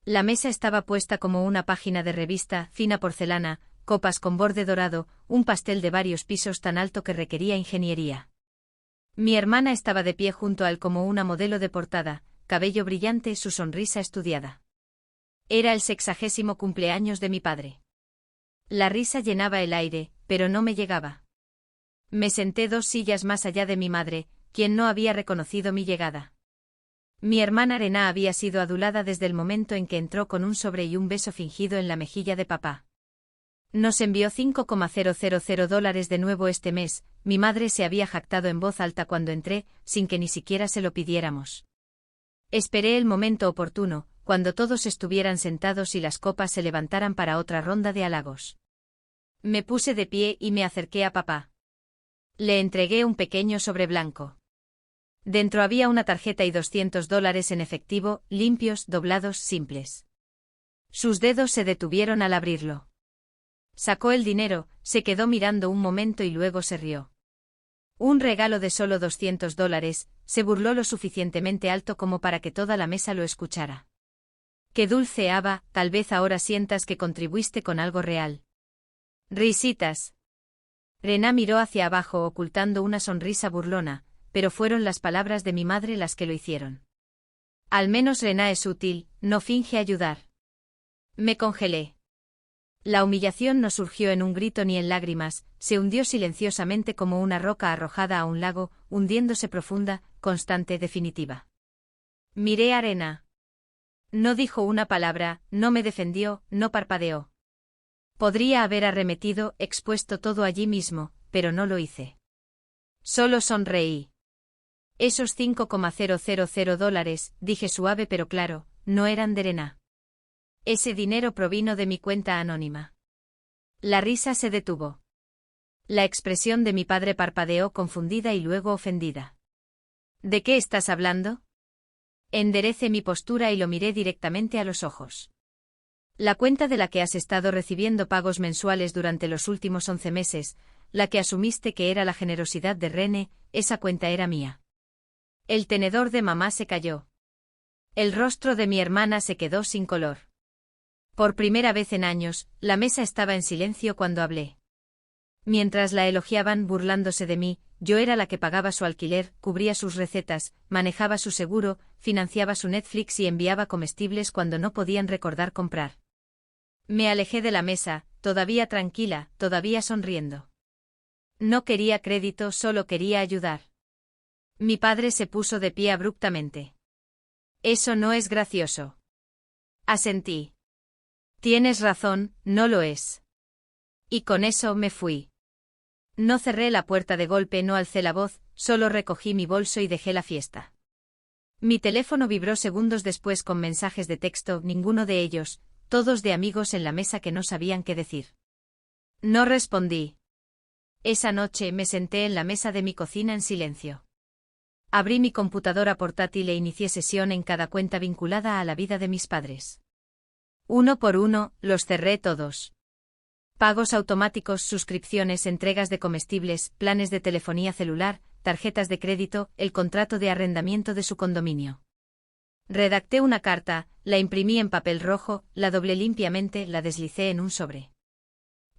La mesa estaba puesta como una página de revista, fina porcelana, copas con borde dorado, un pastel de varios pisos tan alto que requería ingeniería. Mi hermana estaba de pie junto a él como una modelo de portada, cabello brillante, su sonrisa estudiada. Era el 60º cumpleaños de mi padre. La risa llenaba el aire, pero no me llegaba. Me senté 2 sillas más allá de mi madre, quien no había reconocido mi llegada. Mi hermana Arena había sido adulada desde el momento en que entró con un sobre y un beso fingido en la mejilla de papá. Nos envió $5,000 de nuevo este mes, mi madre se había jactado en voz alta cuando entré, sin que ni siquiera se lo pidiéramos. Esperé el momento oportuno, cuando todos estuvieran sentados y las copas se levantaran para otra ronda de halagos. Me puse de pie y me acerqué a papá. Le entregué un pequeño sobre blanco. Dentro había una tarjeta y $200 en efectivo, limpios, doblados, simples. Sus dedos se detuvieron al abrirlo. Sacó el dinero, se quedó mirando un momento y luego se rió. Un regalo de solo $200, se burló lo suficientemente alto como para que toda la mesa lo escuchara. Qué dulce, Ava, tal vez ahora sientas que contribuiste con algo real. Risitas. Rená miró hacia abajo ocultando una sonrisa burlona, pero fueron las palabras de mi madre las que lo hicieron. Al menos Rená es útil, no finge ayudar. Me congelé. La humillación no surgió en un grito ni en lágrimas, se hundió silenciosamente como una roca arrojada a un lago, hundiéndose profunda, constante, definitiva. Miré a Arena. No dijo una palabra, no me defendió, no parpadeó. Podría haber arremetido, expuesto todo allí mismo, pero no lo hice. Solo sonreí. Esos $5,000, dije suave pero claro, no eran de Rená. Ese dinero provino de mi cuenta anónima. La risa se detuvo. La expresión de mi padre parpadeó confundida y luego ofendida. ¿De qué estás hablando? Enderecé mi postura y lo miré directamente a los ojos. La cuenta de la que has estado recibiendo pagos mensuales durante los últimos 11 meses, la que asumiste que era la generosidad de René, esa cuenta era mía. El tenedor de mamá se cayó. El rostro de mi hermana se quedó sin color. Por primera vez en años, la mesa estaba en silencio cuando hablé. Mientras la elogiaban burlándose de mí, yo era la que pagaba su alquiler, cubría sus recetas, manejaba su seguro, financiaba su Netflix y enviaba comestibles cuando no podían recordar comprar. Me alejé de la mesa, todavía tranquila, todavía sonriendo. No quería crédito, solo quería ayudar. Mi padre se puso de pie abruptamente. Eso no es gracioso. Asentí. Tienes razón, no lo es. Y con eso me fui. No cerré la puerta de golpe, no alcé la voz, solo recogí mi bolso y dejé la fiesta. Mi teléfono vibró segundos después con mensajes de texto, ninguno de ellos, todos de amigos en la mesa que no sabían qué decir. No respondí. Esa noche me senté en la mesa de mi cocina en silencio. Abrí mi computadora portátil e inicié sesión en cada cuenta vinculada a la vida de mis padres. Uno por uno, los cerré todos. Pagos automáticos, suscripciones, entregas de comestibles, planes de telefonía celular, tarjetas de crédito, el contrato de arrendamiento de su condominio. Redacté una carta, la imprimí en papel rojo, la doblé limpiamente, la deslicé en un sobre.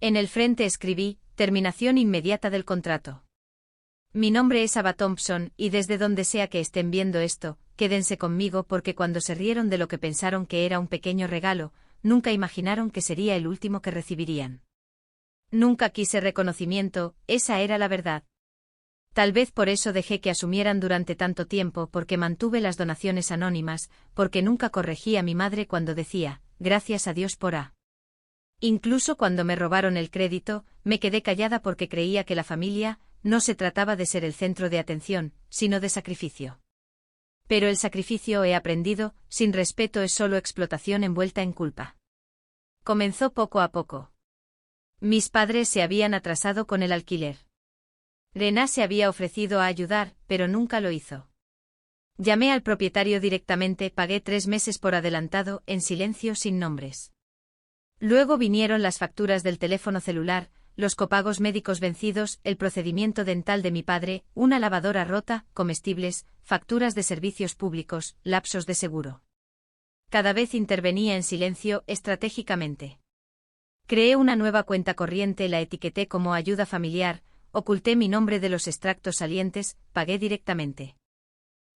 En el frente escribí, terminación inmediata del contrato. Mi nombre es Ava Thompson, y desde donde sea que estén viendo esto, quédense conmigo porque cuando se rieron de lo que pensaron que era un pequeño regalo, nunca imaginaron que sería el último que recibirían. Nunca quise reconocimiento, esa era la verdad. Tal vez por eso dejé que asumieran durante tanto tiempo, porque mantuve las donaciones anónimas, porque nunca corregí a mi madre cuando decía, gracias a Dios por A. Incluso cuando me robaron el crédito, me quedé callada porque creía que la familia, no se trataba de ser el centro de atención, sino de sacrificio. Pero el sacrificio, he aprendido, sin respeto es solo explotación envuelta en culpa. Comenzó poco a poco. Mis padres se habían atrasado con el alquiler. Rená se había ofrecido a ayudar, pero nunca lo hizo. Llamé al propietario directamente, pagué 3 meses por adelantado, en silencio, sin nombres. Luego vinieron las facturas del teléfono celular, los copagos médicos vencidos, el procedimiento dental de mi padre, una lavadora rota, comestibles, facturas de servicios públicos, lapsos de seguro. Cada vez intervenía en silencio, estratégicamente. Creé una nueva cuenta corriente, la etiqueté como ayuda familiar, oculté mi nombre de los extractos salientes, pagué directamente.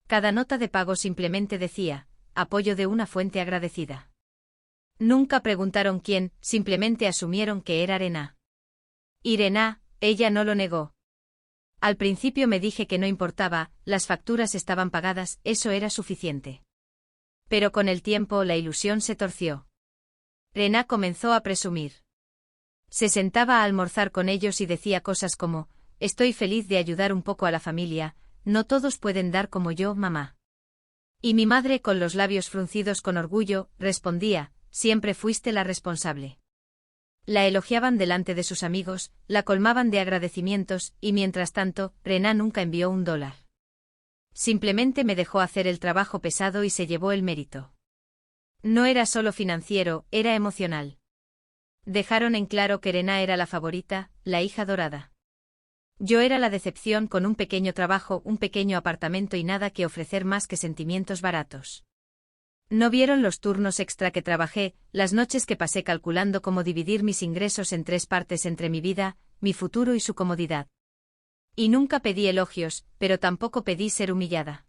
Cada nota de pago simplemente decía, apoyo de una fuente agradecida. Nunca preguntaron quién, simplemente asumieron que era Rena. Irena, ella no lo negó. Al principio me dije que no importaba, las facturas estaban pagadas, eso era suficiente. Pero con el tiempo la ilusión se torció. Rena comenzó a presumir. Se sentaba a almorzar con ellos y decía cosas como, estoy feliz de ayudar un poco a la familia, no todos pueden dar como yo, mamá. Y mi madre, con los labios fruncidos con orgullo, respondía, siempre fuiste la responsable. La elogiaban delante de sus amigos, la colmaban de agradecimientos, y mientras tanto, Rena nunca envió $1. Simplemente me dejó hacer el trabajo pesado y se llevó el mérito. No era solo financiero, era emocional. Dejaron en claro que Rena era la favorita, la hija dorada. Yo era la decepción con un pequeño trabajo, un pequeño apartamento y nada que ofrecer más que sentimientos baratos. No vieron los turnos extra que trabajé, las noches que pasé calculando cómo dividir mis ingresos en 3 partes entre mi vida, mi futuro y su comodidad. Y nunca pedí elogios, pero tampoco pedí ser humillada.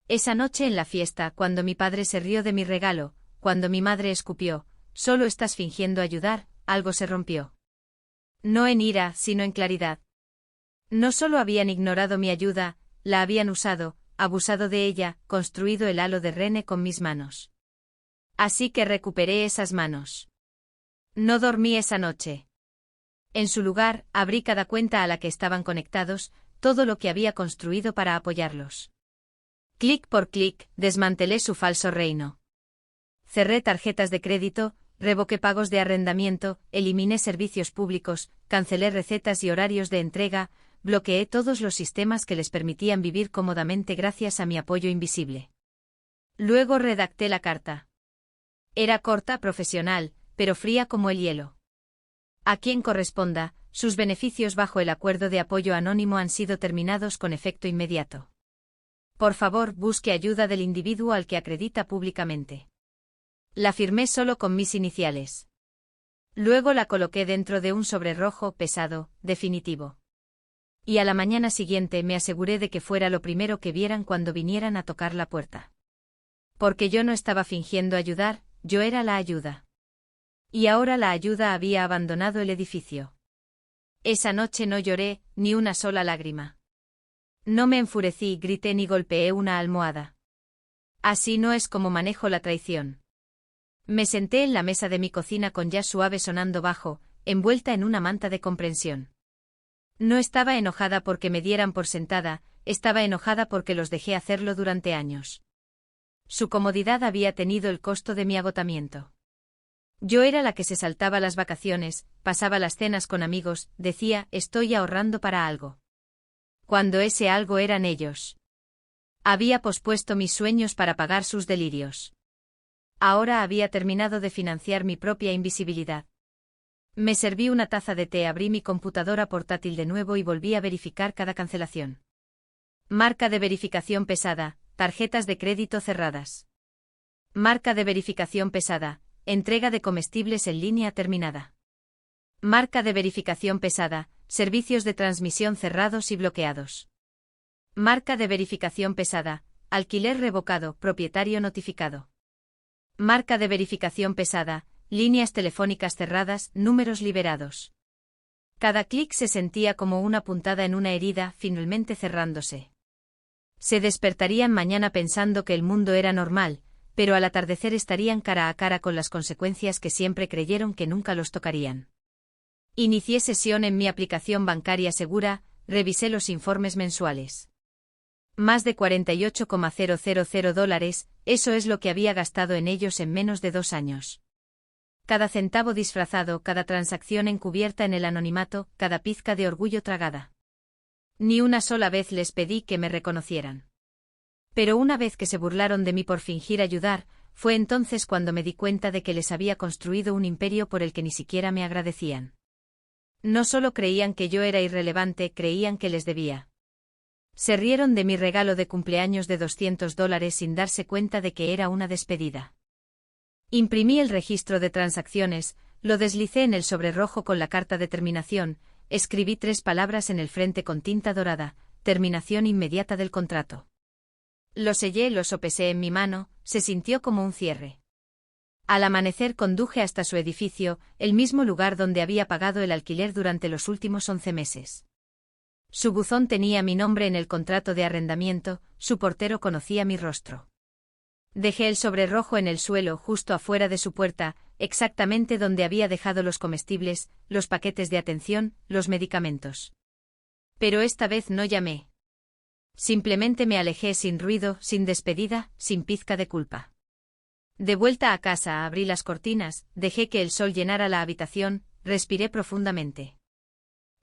Esa noche en la fiesta, cuando mi padre se rió de mi regalo, cuando mi madre escupió, solo estás fingiendo ayudar, algo se rompió. No en ira, sino en claridad. No solo habían ignorado mi ayuda, la habían usado, abusado de ella, construido el halo de Rene con mis manos. Así que recuperé esas manos. No dormí esa noche. En su lugar, abrí cada cuenta a la que estaban conectados, todo lo que había construido para apoyarlos. Clic por clic, desmantelé su falso reino. Cerré tarjetas de crédito, revoqué pagos de arrendamiento, eliminé servicios públicos, cancelé recetas y horarios de entrega, bloqueé todos los sistemas que les permitían vivir cómodamente gracias a mi apoyo invisible. Luego redacté la carta. Era corta, profesional, pero fría como el hielo. A quien corresponda, sus beneficios bajo el acuerdo de apoyo anónimo han sido terminados con efecto inmediato. Por favor, busque ayuda del individuo al que acredita públicamente. La firmé solo con mis iniciales. Luego la coloqué dentro de un sobre rojo, pesado, definitivo. Y a la mañana siguiente me aseguré de que fuera lo primero que vieran cuando vinieran a tocar la puerta. Porque yo no estaba fingiendo ayudar, yo era la ayuda. Y ahora la ayuda había abandonado el edificio. Esa noche no lloré, ni una sola lágrima. No me enfurecí, grité ni golpeé una almohada. Así no es como manejo la traición. Me senté en la mesa de mi cocina con jazz suave sonando bajo, envuelta en una manta de comprensión. No estaba enojada porque me dieran por sentada, estaba enojada porque los dejé hacerlo durante años. Su comodidad había tenido el costo de mi agotamiento. Yo era la que se saltaba las vacaciones, pasaba las cenas con amigos, decía, estoy ahorrando para algo. Cuando ese algo eran ellos. Había pospuesto mis sueños para pagar sus delirios. Ahora había terminado de financiar mi propia invisibilidad. Me serví una taza de té, abrí mi computadora portátil de nuevo y volví a verificar cada cancelación. Marca de verificación pesada, tarjetas de crédito cerradas. Marca de verificación pesada, entrega de comestibles en línea terminada. Marca de verificación pesada, servicios de transmisión cerrados y bloqueados. Marca de verificación pesada, alquiler revocado, propietario notificado. Marca de verificación pesada, líneas telefónicas cerradas, números liberados. Cada clic se sentía como una puntada en una herida, finalmente cerrándose. Se despertarían mañana pensando que el mundo era normal, pero al atardecer estarían cara a cara con las consecuencias que siempre creyeron que nunca los tocarían. Inicié sesión en mi aplicación bancaria segura, revisé los informes mensuales. Más de $48,000, eso es lo que había gastado en ellos en menos de 2 años. Cada centavo disfrazado, cada transacción encubierta en el anonimato, cada pizca de orgullo tragada. Ni una sola vez les pedí que me reconocieran. Pero una vez que se burlaron de mí por fingir ayudar, fue entonces cuando me di cuenta de que les había construido un imperio por el que ni siquiera me agradecían. No solo creían que yo era irrelevante, creían que les debía. Se rieron de mi regalo de cumpleaños de $200 sin darse cuenta de que era una despedida. Imprimí el registro de transacciones, lo deslicé en el sobre rojo con la carta de terminación, escribí 3 palabras en el frente con tinta dorada: terminación inmediata del contrato. Lo sellé, lo sopesé en mi mano, se sintió como un cierre. Al amanecer conduje hasta su edificio, el mismo lugar donde había pagado el alquiler durante los últimos 11 meses. Su buzón tenía mi nombre en el contrato de arrendamiento, su portero conocía mi rostro. Dejé el sobre rojo en el suelo justo afuera de su puerta, exactamente donde había dejado los comestibles, los paquetes de atención, los medicamentos. Pero esta vez no llamé. Simplemente me alejé sin ruido, sin despedida, sin pizca de culpa. De vuelta a casa abrí las cortinas, dejé que el sol llenara la habitación, respiré profundamente.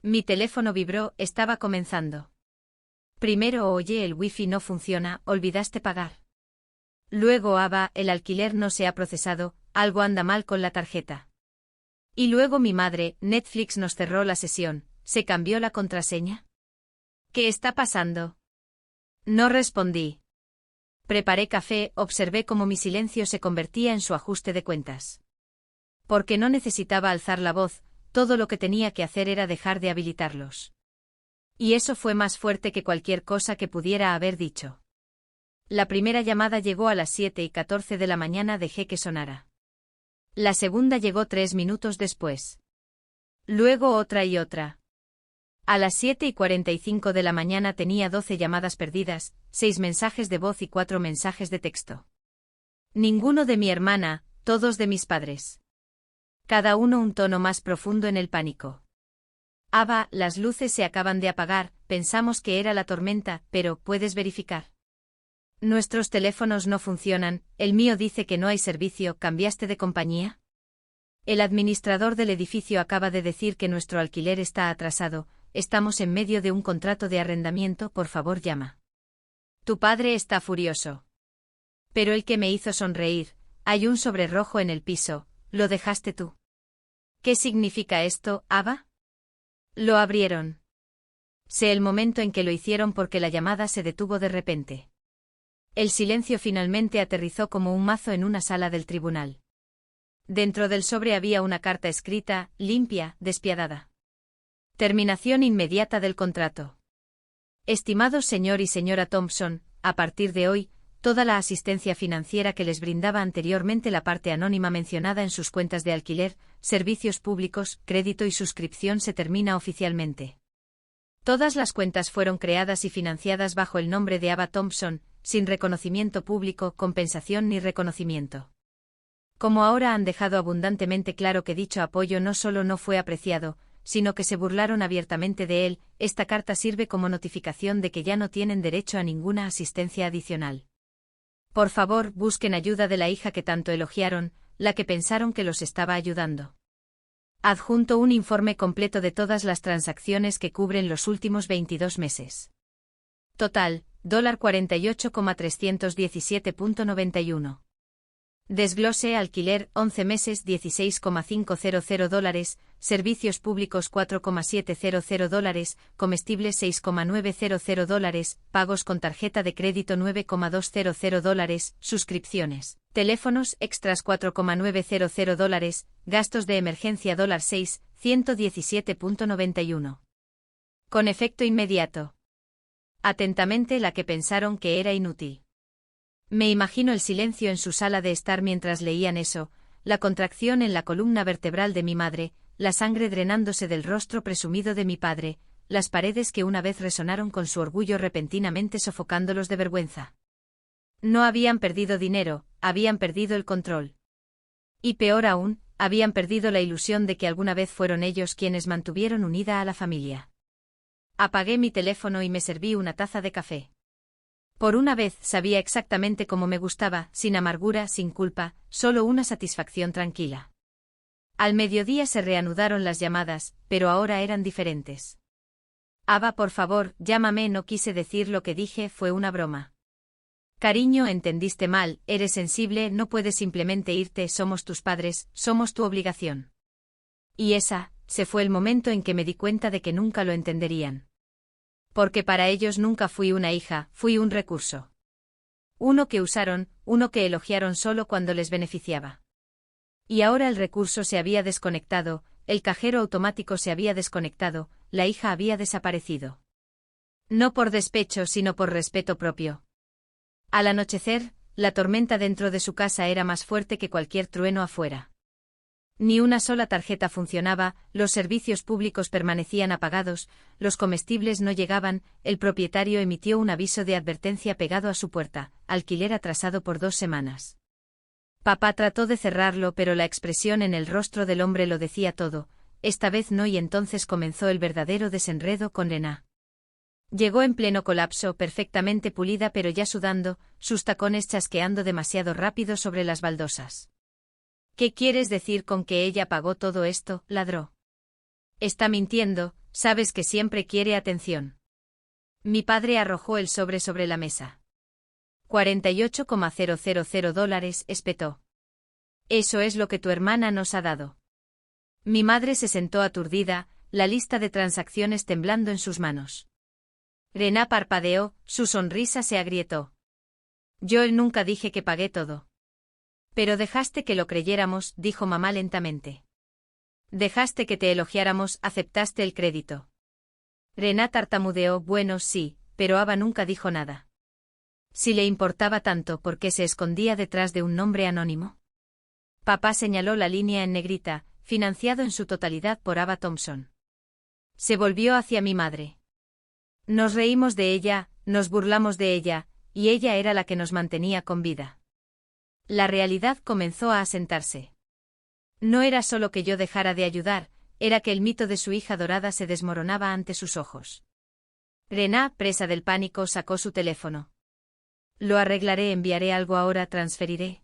Mi teléfono vibró, estaba comenzando. Primero oye: el wifi no funciona, olvidaste pagar. Luego: Ava, el alquiler no se ha procesado, algo anda mal con la tarjeta. Y luego mi madre: Netflix nos cerró la sesión, ¿se cambió la contraseña? ¿Qué está pasando? No respondí. Preparé café, observé cómo mi silencio se convertía en su ajuste de cuentas. Porque no necesitaba alzar la voz, todo lo que tenía que hacer era dejar de habilitarlos. Y eso fue más fuerte que cualquier cosa que pudiera haber dicho. La primera llamada llegó a las 7:14 de la mañana, dejé que sonara. La segunda llegó 3 minutos después. Luego otra y otra. A las 7:45 de la mañana tenía 12 llamadas perdidas, 6 mensajes de voz y 4 mensajes de texto. Ninguno de mi hermana, todos de mis padres. Cada uno un tono más profundo en el pánico. Ava, las luces se acaban de apagar, pensamos que era la tormenta, pero ¿puedes verificar? Nuestros teléfonos no funcionan, el mío dice que no hay servicio, ¿cambiaste de compañía? El administrador del edificio acaba de decir que nuestro alquiler está atrasado, estamos en medio de un contrato de arrendamiento, por favor llama. Tu padre está furioso. Pero el que me hizo sonreír: hay un sobre rojo en el piso, ¿lo dejaste tú? ¿Qué significa esto, Ava? Lo abrieron. Sé el momento en que lo hicieron porque la llamada se detuvo de repente. El silencio finalmente aterrizó como un mazo en una sala del tribunal. Dentro del sobre había una carta escrita, limpia, despiadada. Terminación inmediata del contrato. Estimado señor y señora Thompson, a partir de hoy, toda la asistencia financiera que les brindaba anteriormente la parte anónima mencionada en sus cuentas de alquiler, servicios públicos, crédito y suscripción se termina oficialmente. Todas las cuentas fueron creadas y financiadas bajo el nombre de Ava Thompson, sin reconocimiento público, compensación ni reconocimiento. Como ahora han dejado abundantemente claro que dicho apoyo no solo no fue apreciado, sino que se burlaron abiertamente de él, esta carta sirve como notificación de que ya no tienen derecho a ninguna asistencia adicional. Por favor, busquen ayuda de la hija que tanto elogiaron, la que pensaron que los estaba ayudando. Adjunto un informe completo de todas las transacciones que cubren los últimos 22 meses. Total, $48,317.91. Desglose: alquiler, 11 meses, $16,500, servicios públicos, $4,700, comestibles, $6,900, pagos con tarjeta de crédito, $9,200, suscripciones, teléfonos extras, $4,900, gastos de emergencia, $6, $117.91. Con efecto inmediato. Atentamente, la que pensaron que era inútil. Me imagino el silencio en su sala de estar mientras leían eso, la contracción en la columna vertebral de mi madre, la sangre drenándose del rostro presumido de mi padre, las paredes que una vez resonaron con su orgullo repentinamente sofocándolos de vergüenza. No habían perdido dinero, habían perdido el control. Y peor aún, habían perdido la ilusión de que alguna vez fueron ellos quienes mantuvieron unida a la familia. Apagué mi teléfono y me serví una taza de café. Por una vez sabía exactamente cómo me gustaba, sin amargura, sin culpa, solo una satisfacción tranquila. Al mediodía se reanudaron las llamadas, pero ahora eran diferentes. Ava, por favor, llámame, no quise decir lo que dije, fue una broma. Cariño, entendiste mal, eres sensible, no puedes simplemente irte, somos tus padres, somos tu obligación. Y se fue el momento en que me di cuenta de que nunca lo entenderían. Porque para ellos nunca fui una hija, fui un recurso. Uno que usaron, uno que elogiaron solo cuando les beneficiaba. Y ahora el recurso se había desconectado, el cajero automático se había desconectado, la hija había desaparecido. No por despecho sino por respeto propio. Al anochecer, la tormenta dentro de su casa era más fuerte que cualquier trueno afuera. Ni una sola tarjeta funcionaba, los servicios públicos permanecían apagados, los comestibles no llegaban, el propietario emitió un aviso de advertencia pegado a su puerta, alquiler atrasado por 2 semanas. Papá trató de cerrarlo, pero la expresión en el rostro del hombre lo decía todo, esta vez no, y entonces comenzó el verdadero desenredo con Lena. Llegó en pleno colapso, perfectamente pulida pero ya sudando, sus tacones chasqueando demasiado rápido sobre las baldosas. ¿Qué quieres decir con que ella pagó todo esto?, ladró. Está mintiendo, sabes que siempre quiere atención. Mi padre arrojó el sobre la mesa. $48,000, espetó. Eso es lo que tu hermana nos ha dado. Mi madre se sentó aturdida, la lista de transacciones temblando en sus manos. Lena parpadeó, su sonrisa se agrietó. Yo nunca dije que pagué todo. Pero dejaste que lo creyéramos, dijo mamá lentamente. Dejaste que te elogiáramos, aceptaste el crédito. Lena tartamudeó, bueno sí, pero Ava nunca dijo nada. Si le importaba tanto, ¿por qué se escondía detrás de un nombre anónimo? Papá señaló la línea en negrita, financiado en su totalidad por Ava Thompson. Se volvió hacia mi madre. Nos reímos de ella, nos burlamos de ella, y ella era la que nos mantenía con vida. La realidad comenzó a asentarse. No era solo que yo dejara de ayudar, era que el mito de su hija dorada se desmoronaba ante sus ojos. Lena, presa del pánico, sacó su teléfono. Lo arreglaré, enviaré algo ahora, transferiré.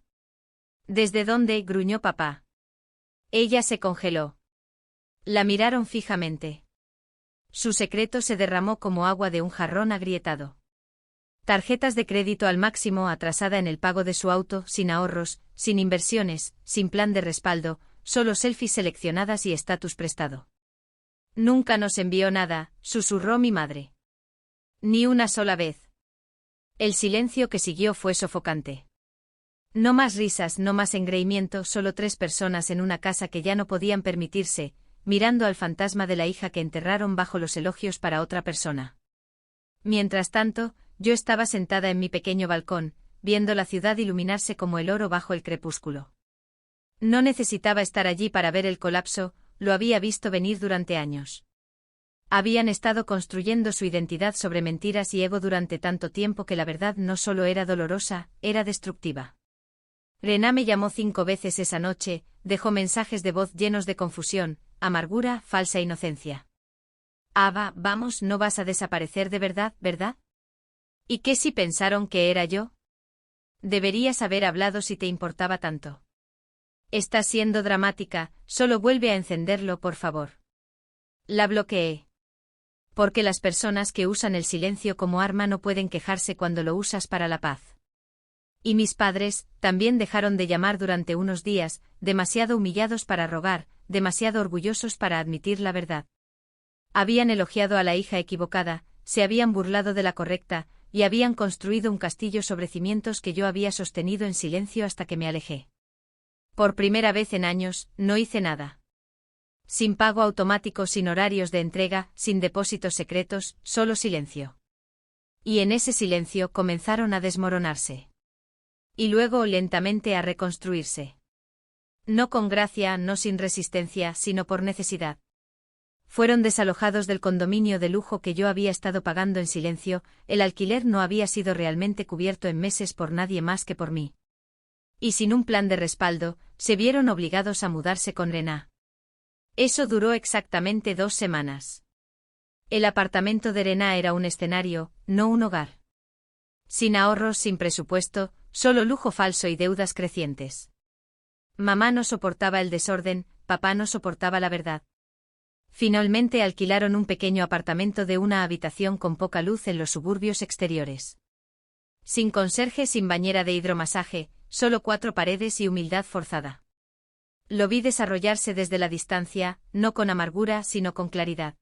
¿Desde dónde?, gruñó papá. Ella se congeló. La miraron fijamente. Su secreto se derramó como agua de un jarrón agrietado. Tarjetas de crédito al máximo, atrasada en el pago de su auto, sin ahorros, sin inversiones, sin plan de respaldo, solo selfies seleccionadas y estatus prestado. Nunca nos envió nada, susurró mi madre. Ni una sola vez. El silencio que siguió fue sofocante. No más risas, no más engreimiento, solo 3 personas en una casa que ya no podían permitirse, mirando al fantasma de la hija que enterraron bajo los elogios para otra persona. Mientras tanto, yo estaba sentada en mi pequeño balcón, viendo la ciudad iluminarse como el oro bajo el crepúsculo. No necesitaba estar allí para ver el colapso, lo había visto venir durante años. Habían estado construyendo su identidad sobre mentiras y ego durante tanto tiempo que la verdad no solo era dolorosa, era destructiva. Lena me llamó 5 veces esa noche, dejó mensajes de voz llenos de confusión, amargura, falsa inocencia. Ava, vamos, no vas a desaparecer de verdad, ¿verdad? ¿Y qué si pensaron que era yo? Deberías haber hablado si te importaba tanto. Estás siendo dramática, solo vuelve a encenderlo, por favor. La bloqueé. Porque las personas que usan el silencio como arma no pueden quejarse cuando lo usas para la paz. Y mis padres también dejaron de llamar durante unos días, demasiado humillados para rogar, demasiado orgullosos para admitir la verdad. Habían elogiado a la hija equivocada, se habían burlado de la correcta, y habían construido un castillo sobre cimientos que yo había sostenido en silencio hasta que me alejé. Por primera vez en años, no hice nada. Sin pago automático, sin horarios de entrega, sin depósitos secretos, solo silencio. Y en ese silencio comenzaron a desmoronarse. Y luego lentamente a reconstruirse. No con gracia, no sin resistencia, sino por necesidad. Fueron desalojados del condominio de lujo que yo había estado pagando en silencio, el alquiler no había sido realmente cubierto en meses por nadie más que por mí. Y sin un plan de respaldo, se vieron obligados a mudarse con Lena. Eso duró exactamente 2 semanas. El apartamento de Lena era un escenario, no un hogar. Sin ahorros, sin presupuesto, solo lujo falso y deudas crecientes. Mamá no soportaba el desorden, papá no soportaba la verdad. Finalmente alquilaron un pequeño apartamento de una habitación con poca luz en los suburbios exteriores. Sin conserje, sin bañera de hidromasaje, solo 4 paredes y humildad forzada. Lo vi desarrollarse desde la distancia, no con amargura, sino con claridad.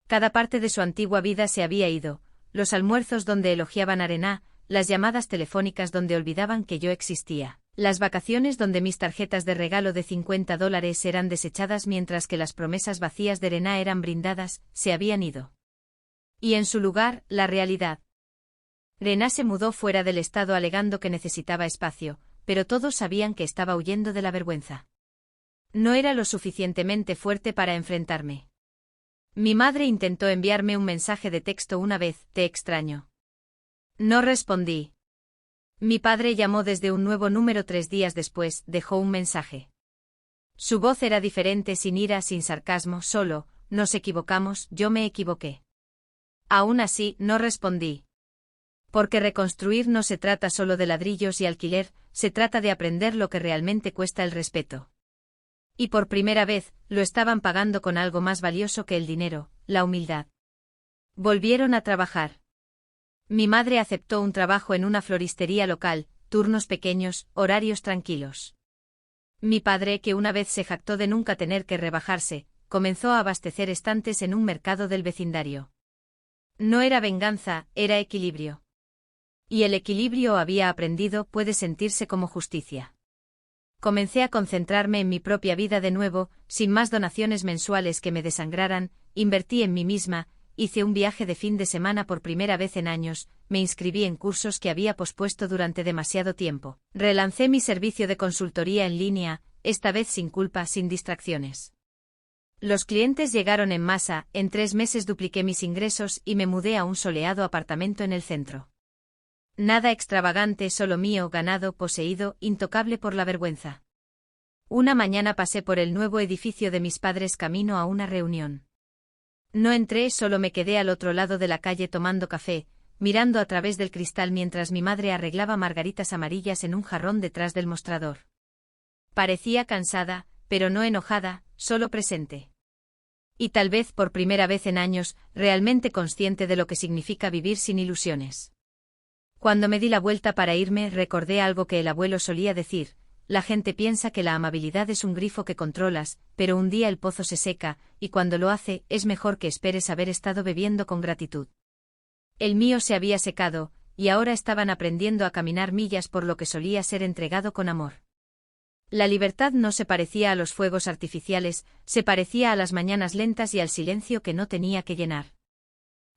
Cada parte de su antigua vida se había ido, los almuerzos donde elogiaban a Lena, las llamadas telefónicas donde olvidaban que yo existía, Las vacaciones donde mis tarjetas de regalo de $50 eran desechadas mientras que las promesas vacías de Rená eran brindadas, se habían ido. Y en su lugar, la realidad. Rená se mudó fuera del estado alegando que necesitaba espacio, pero todos sabían que estaba huyendo de la vergüenza. No era lo suficientemente fuerte para enfrentarme. Mi madre intentó enviarme un mensaje de texto una vez, te extraño. No respondí. Mi padre llamó desde un nuevo número 3 días después, dejó un mensaje. Su voz era diferente, sin ira, sin sarcasmo, solo, nos equivocamos, yo me equivoqué. Aún así, no respondí. Porque reconstruir no se trata solo de ladrillos y alquiler, se trata de aprender lo que realmente cuesta el respeto. Y por primera vez, lo estaban pagando con algo más valioso que el dinero, la humildad. Volvieron a trabajar. Mi madre aceptó un trabajo en una floristería local, turnos pequeños, horarios tranquilos. Mi padre, que una vez se jactó de nunca tener que rebajarse, comenzó a abastecer estantes en un mercado del vecindario. No era venganza, era equilibrio. Y el equilibrio, había aprendido, puede sentirse como justicia. Comencé a concentrarme en mi propia vida de nuevo, sin más donaciones mensuales que me desangraran, invertí en mí misma, hice un viaje de fin de semana por primera vez en años, me inscribí en cursos que había pospuesto durante demasiado tiempo, relancé mi servicio de consultoría en línea, esta vez sin culpa, sin distracciones. Los clientes llegaron en masa, en 3 meses dupliqué mis ingresos y me mudé a un soleado apartamento en el centro. Nada extravagante, solo mío, ganado, poseído, intocable por la vergüenza. Una mañana pasé por el nuevo edificio de mis padres camino a una reunión. No entré, solo me quedé al otro lado de la calle tomando café, mirando a través del cristal mientras mi madre arreglaba margaritas amarillas en un jarrón detrás del mostrador. Parecía cansada, pero no enojada, solo presente. Y tal vez por primera vez en años, realmente consciente de lo que significa vivir sin ilusiones. Cuando me di la vuelta para irme, recordé algo que el abuelo solía decir: la gente piensa que la amabilidad es un grifo que controlas, pero un día el pozo se seca, y cuando lo hace, es mejor que esperes haber estado bebiendo con gratitud. El mío se había secado, y ahora estaban aprendiendo a caminar millas por lo que solía ser entregado con amor. La libertad no se parecía a los fuegos artificiales, se parecía a las mañanas lentas y al silencio que no tenía que llenar.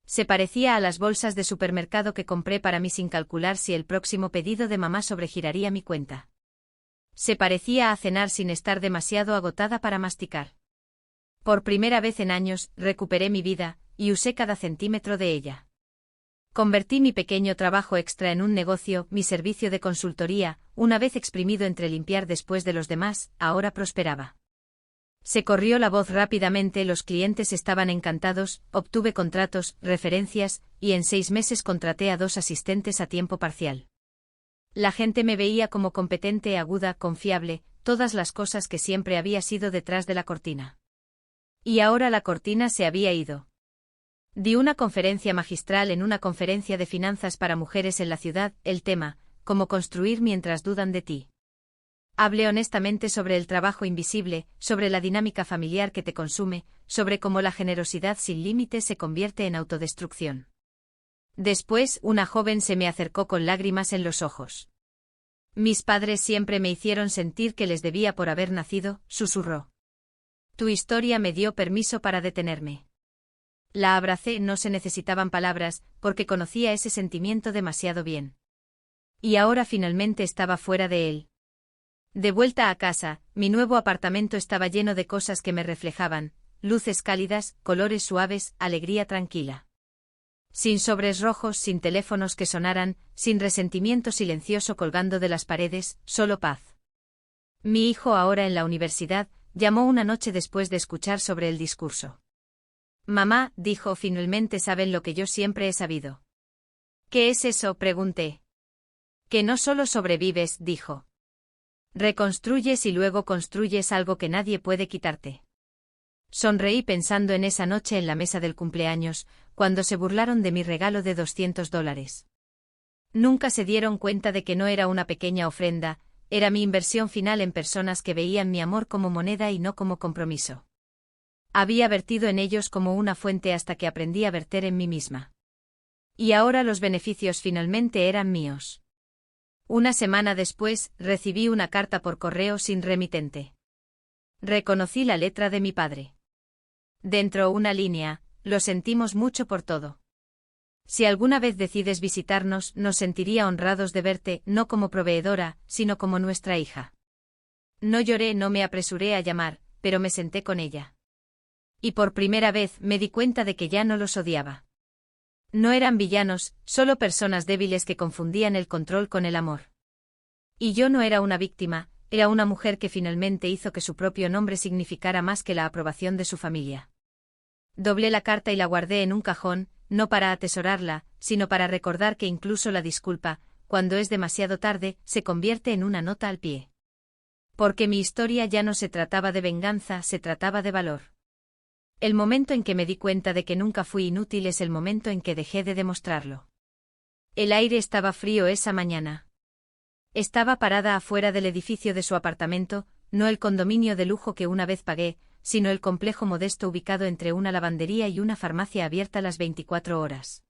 Se parecía a las bolsas de supermercado que compré para mí sin calcular si el próximo pedido de mamá sobregiraría mi cuenta. Se parecía a cenar sin estar demasiado agotada para masticar. Por primera vez en años, recuperé mi vida, y usé cada centímetro de ella. Convertí mi pequeño trabajo extra en un negocio, mi servicio de consultoría, una vez exprimido entre limpiar después de los demás, ahora prosperaba. Se corrió la voz rápidamente, los clientes estaban encantados, obtuve contratos, referencias, y en 6 meses contraté a 2 asistentes a tiempo parcial. La gente me veía como competente, aguda, confiable, todas las cosas que siempre había sido detrás de la cortina. Y ahora la cortina se había ido. Di una conferencia magistral en una conferencia de finanzas para mujeres en la ciudad, el tema: cómo construir mientras dudan de ti. Hablé honestamente sobre el trabajo invisible, sobre la dinámica familiar que te consume, sobre cómo la generosidad sin límites se convierte en autodestrucción. Después, una joven se me acercó con lágrimas en los ojos. Mis padres siempre me hicieron sentir que les debía por haber nacido, susurró. Tu historia me dio permiso para detenerme. La abracé, no se necesitaban palabras, porque conocía ese sentimiento demasiado bien. Y ahora finalmente estaba fuera de él. De vuelta a casa, mi nuevo apartamento estaba lleno de cosas que me reflejaban: luces cálidas, colores suaves, alegría tranquila. Sin sobres rojos, sin teléfonos que sonaran, sin resentimiento silencioso colgando de las paredes, solo paz. Mi hijo, ahora en la universidad, llamó una noche después de escuchar sobre el discurso. Mamá, dijo, finalmente saben lo que yo siempre he sabido. ¿Qué es eso?, pregunté. Que no solo sobrevives, dijo. Reconstruyes y luego construyes algo que nadie puede quitarte. Sonreí pensando en esa noche en la mesa del cumpleaños, cuando se burlaron de mi regalo de $200. Nunca se dieron cuenta de que no era una pequeña ofrenda, era mi inversión final en personas que veían mi amor como moneda y no como compromiso. Había vertido en ellos como una fuente hasta que aprendí a verter en mí misma. Y ahora los beneficios finalmente eran míos. Una semana después, recibí una carta por correo sin remitente. Reconocí la letra de mi padre. Dentro una línea: lo sentimos mucho por todo. Si alguna vez decides visitarnos, nos sentiría honrados de verte, no como proveedora, sino como nuestra hija. No lloré, no me apresuré a llamar, pero me senté con ella. Y por primera vez me di cuenta de que ya no los odiaba. No eran villanos, solo personas débiles que confundían el control con el amor. Y yo no era una víctima, era una mujer que finalmente hizo que su propio nombre significara más que la aprobación de su familia. Doblé la carta y la guardé en un cajón, no para atesorarla, sino para recordar que incluso la disculpa, cuando es demasiado tarde, se convierte en una nota al pie. Porque mi historia ya no se trataba de venganza, se trataba de valor. El momento en que me di cuenta de que nunca fui inútil es el momento en que dejé de demostrarlo. El aire estaba frío esa mañana. Estaba parada afuera del edificio de su apartamento, no el condominio de lujo que una vez pagué, sino el complejo modesto ubicado entre una lavandería y una farmacia abierta las 24 horas.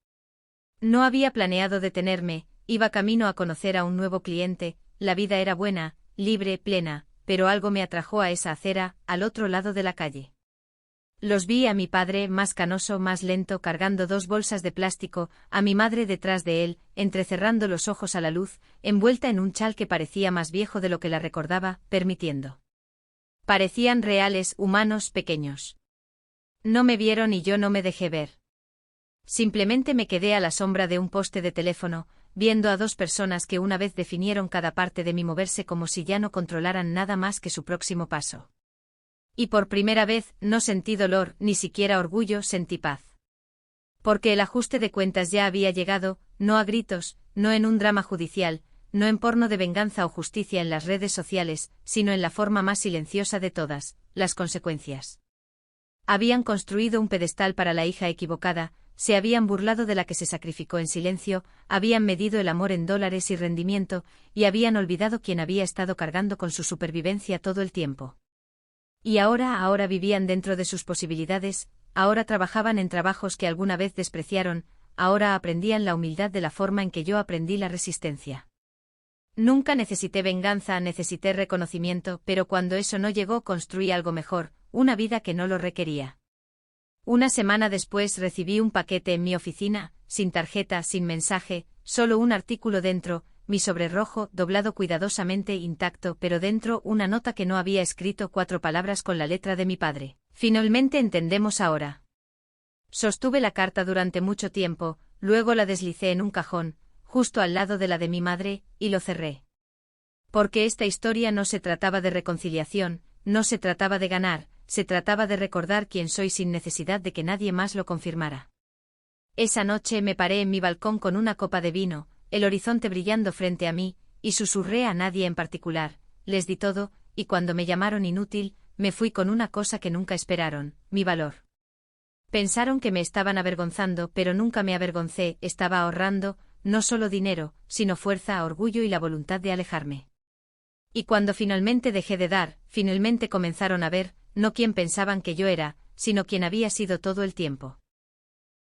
No había planeado detenerme, iba camino a conocer a un nuevo cliente, la vida era buena, libre, plena, pero algo me atrajo a esa acera, al otro lado de la calle. Los vi a mi padre, más canoso, más lento, cargando 2 bolsas de plástico, a mi madre detrás de él, entrecerrando los ojos a la luz, envuelta en un chal que parecía más viejo de lo que la recordaba, permitiendo. Parecían reales, humanos, pequeños. No me vieron y yo no me dejé ver. Simplemente me quedé a la sombra de un poste de teléfono, viendo a 2 personas que una vez definieron cada parte de mi moverse como si ya no controlaran nada más que su próximo paso. Y por primera vez, no sentí dolor, ni siquiera orgullo, sentí paz. Porque el ajuste de cuentas ya había llegado, no a gritos, no en un drama judicial, no en porno de venganza o justicia en las redes sociales, sino en la forma más silenciosa de todas, las consecuencias. Habían construido un pedestal para la hija equivocada, se habían burlado de la que se sacrificó en silencio, habían medido el amor en dólares y rendimiento, y habían olvidado quién había estado cargando con su supervivencia todo el tiempo. Y ahora vivían dentro de sus posibilidades, ahora trabajaban en trabajos que alguna vez despreciaron, ahora aprendían la humildad de la forma en que yo aprendí la resistencia. Nunca necesité venganza, necesité reconocimiento, pero cuando eso no llegó construí algo mejor, una vida que no lo requería. Una semana después recibí un paquete en mi oficina, sin tarjeta, sin mensaje, solo un artículo dentro, mi sobre rojo, doblado cuidadosamente intacto, pero dentro una nota que no había escrito, 4 palabras con la letra de mi padre. Finalmente entendemos ahora. Sostuve la carta durante mucho tiempo, luego la deslicé en un cajón, justo al lado de la de mi madre, y lo cerré. Porque esta historia no se trataba de reconciliación, no se trataba de ganar, se trataba de recordar quién soy sin necesidad de que nadie más lo confirmara. Esa noche me paré en mi balcón con una copa de vino, el horizonte brillando frente a mí, y susurré a nadie en particular, les di todo, y cuando me llamaron inútil, me fui con una cosa que nunca esperaron, mi valor. Pensaron que me estaban avergonzando, pero nunca me avergoncé, estaba ahorrando, no solo dinero, sino fuerza, orgullo y la voluntad de alejarme. Y cuando finalmente dejé de dar, finalmente comenzaron a ver, no quién pensaban que yo era, sino quién había sido todo el tiempo.